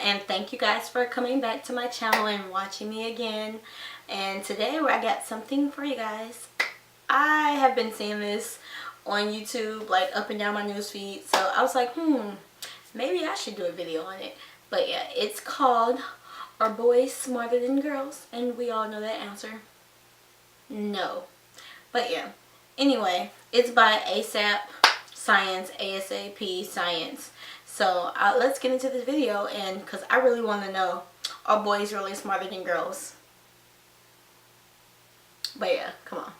and thank you guys for coming back to my channel and watching me again. And today I got something for you guys. I have been seeing this on YouTube, like up and down my newsfeed, so I was like, maybe I should do a video on it. But yeah, it's called Are Boys Smarter Than Girls? And we all know that answer, no. But yeah, anyway, it's by ASAP Science, ASAP Science. So let's get into this video, and because I really want to know, are boys really smarter than girls? But yeah, come on.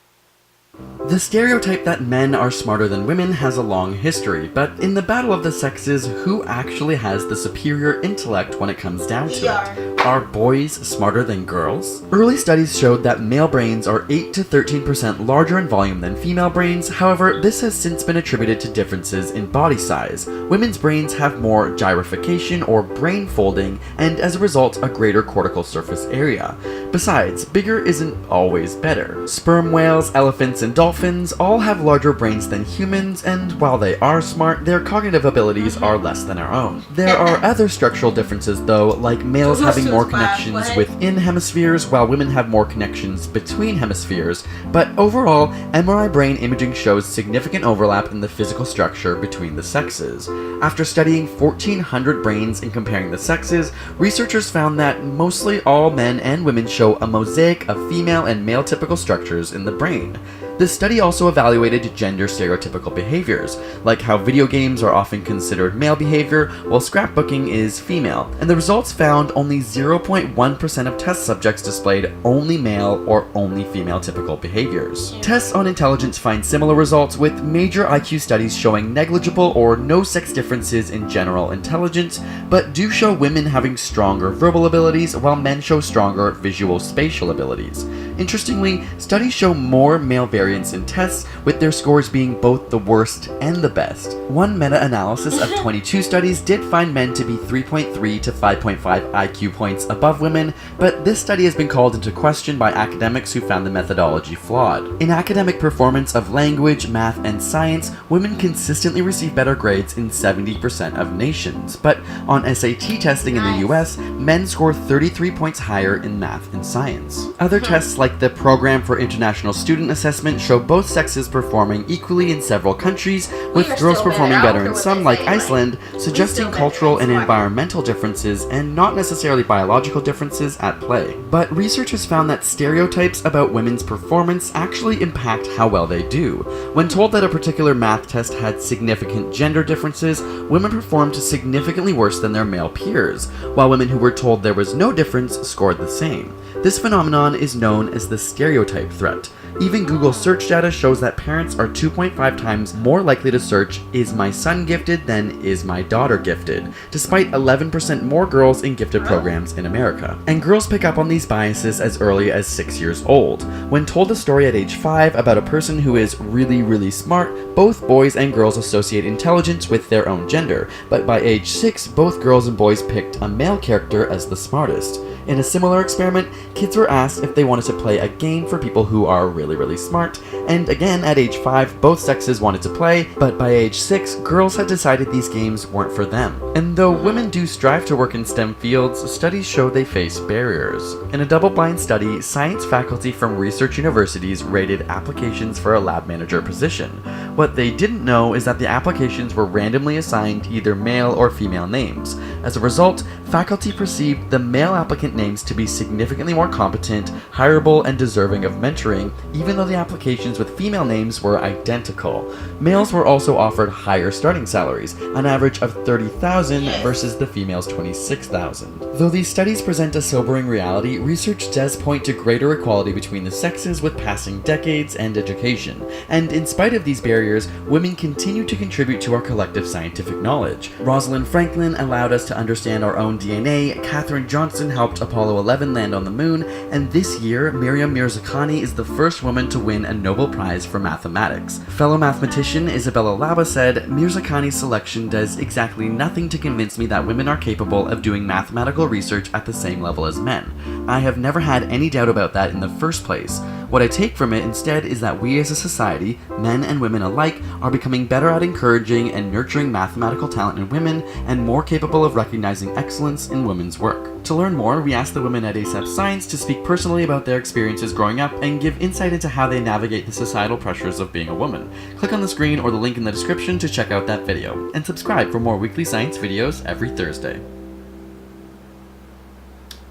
The stereotype that men are smarter than women has a long history, but in the battle of the sexes, who actually has the superior intellect when it comes down to it? Are boys smarter than girls? Early studies showed that male brains are 8 to 13% larger in volume than female brains. However, this has since been attributed to differences in body size. Women's brains have more gyrification or brain folding, and as a result, a greater cortical surface area. Besides, bigger isn't always better. Sperm whales, elephants, and dolphins all have larger brains than humans, and while they are smart, their cognitive abilities are less than our own. There are other structural differences though, like males having more connections within hemispheres while women have more connections between hemispheres, but overall, MRI brain imaging shows significant overlap in the physical structure between the sexes. After studying 1,400 brains and comparing the sexes, researchers found that mostly all men and women show a mosaic of female and male typical structures in the brain. This study also evaluated gender stereotypical behaviors, like how video games are often considered male behavior while scrapbooking is female, and the results found only 0.1% of test subjects displayed only male or only female typical behaviors. Tests on intelligence find similar results, with major IQ studies showing negligible or no sex differences in general intelligence, but do show women having stronger verbal abilities while men show stronger visual spatial abilities. Interestingly, studies show more male variance in tests, with their scores being both the worst and the best. One meta-analysis of 22 studies did find men to be 3.3 to 5.5 IQ points above women, but this study has been called into question by academics who found the methodology flawed. In academic performance of language, math, and science, women consistently receive better grades in 70% of nations, but on SAT testing in the US, men score 33 points higher in math and science. Other tests like the Program for International Student Assessment show both sexes performing equally in several countries, with girls performing better in some, like Iceland, suggesting cultural and environmental differences and not necessarily biological differences at play. But researchers found that stereotypes about women's performance actually impact how well they do. When told that a particular math test had significant gender differences, women performed significantly worse than their male peers, while women who were told there was no difference scored the same. This phenomenon is known as the stereotype threat. Even Google search data shows that parents are 2.5 times more likely to search "Is my son gifted?" than "Is my daughter gifted?", despite 11% more girls in gifted programs in America. And girls pick up on these biases as early as 6 years old. When told a story at age 5 about a person who is really smart, both boys and girls associate intelligence with their own gender, but by age 6, both girls and boys picked a male character as the smartest. In a similar experiment, kids were asked if they wanted to play a game for people who are really smart, and again at age 5 both sexes wanted to play, but by age 6 girls had decided these games weren't for them. And though women do strive to work in STEM fields, studies show they face barriers. In a double-blind study, science faculty from research universities rated applications for a lab manager position. What they didn't know is that the applications were randomly assigned either male or female names. As a result, faculty perceived the male applicant names to be significantly more competent, hireable, and deserving of mentoring, even though the applications with female names were identical. Males were also offered higher starting salaries, an average of $30,000 versus the females' $26,000. Though these studies present a sobering reality, research does point to greater equality between the sexes with passing decades and education. And in spite of these barriers, women continue to contribute to our collective scientific knowledge. Rosalind Franklin allowed us to understand our own DNA, Katherine Johnson helped Apollo 11 land on the moon, and this year, Miriam Mirzakhani is the first woman to win a Nobel Prize for mathematics. Fellow mathematician Isabella Laba said, "Mirzakhani's selection does exactly nothing to convince me that women are capable of doing mathematical research at the same level as men. I have never had any doubt about that in the first place. What I take from it instead is that we as a society, men and women alike, are becoming better at encouraging and nurturing mathematical talent in women and more capable of recognizing excellence in women's work. To learn more, we asked the women at ASAP Science to speak personally about their experiences growing up and give insight into how they navigate the societal pressures of being a woman. Click on the screen or the link in the description to check out that video, and subscribe for more weekly science videos every Thursday.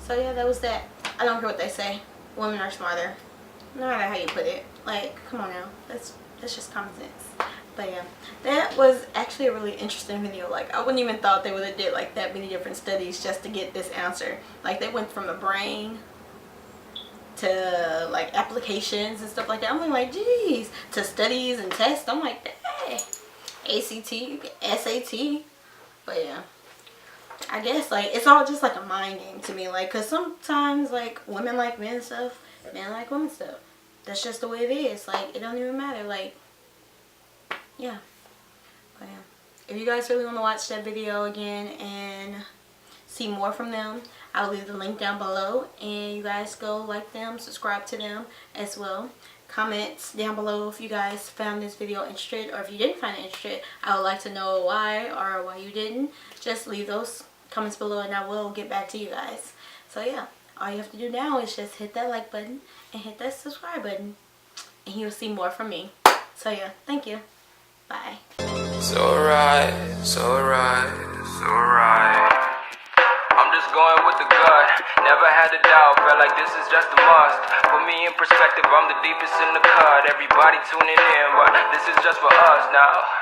So yeah, that was that. I don't care what they say. Women are smarter. No matter how you put it. Like, come on now. That's just common sense. But yeah, that was actually a really interesting video. Like, I wouldn't even thought they would have did like that many different studies just to get this answer. Like, they went from the brain to like applications and stuff like that. I'm like, geez, to studies and tests. I'm like, hey, ACT, SAT. But yeah, I guess like it's all just like a mind game to me. Like, cause sometimes like women like men stuff, men like women stuff. That's just the way it is. Like, it don't even matter. Like, yeah. But yeah, if you guys really want to watch that video again and see more from them, I'll leave the link down below, and you guys go like them, subscribe to them as well. Comments down below if you guys found this video interesting, or if you didn't find it interesting. I would like to know why, or why you didn't. Just leave those comments below and I will get back to you guys. So yeah, all you have to do now is just hit that like button and hit that subscribe button, and you'll see more from me. So yeah, thank you. Bye. So right, so right, so right. I'm just going with the gut. Never had a doubt, felt like this is just a must. Put me in perspective, I'm the deepest in the cut. Everybody tuning in, but this is just for us now.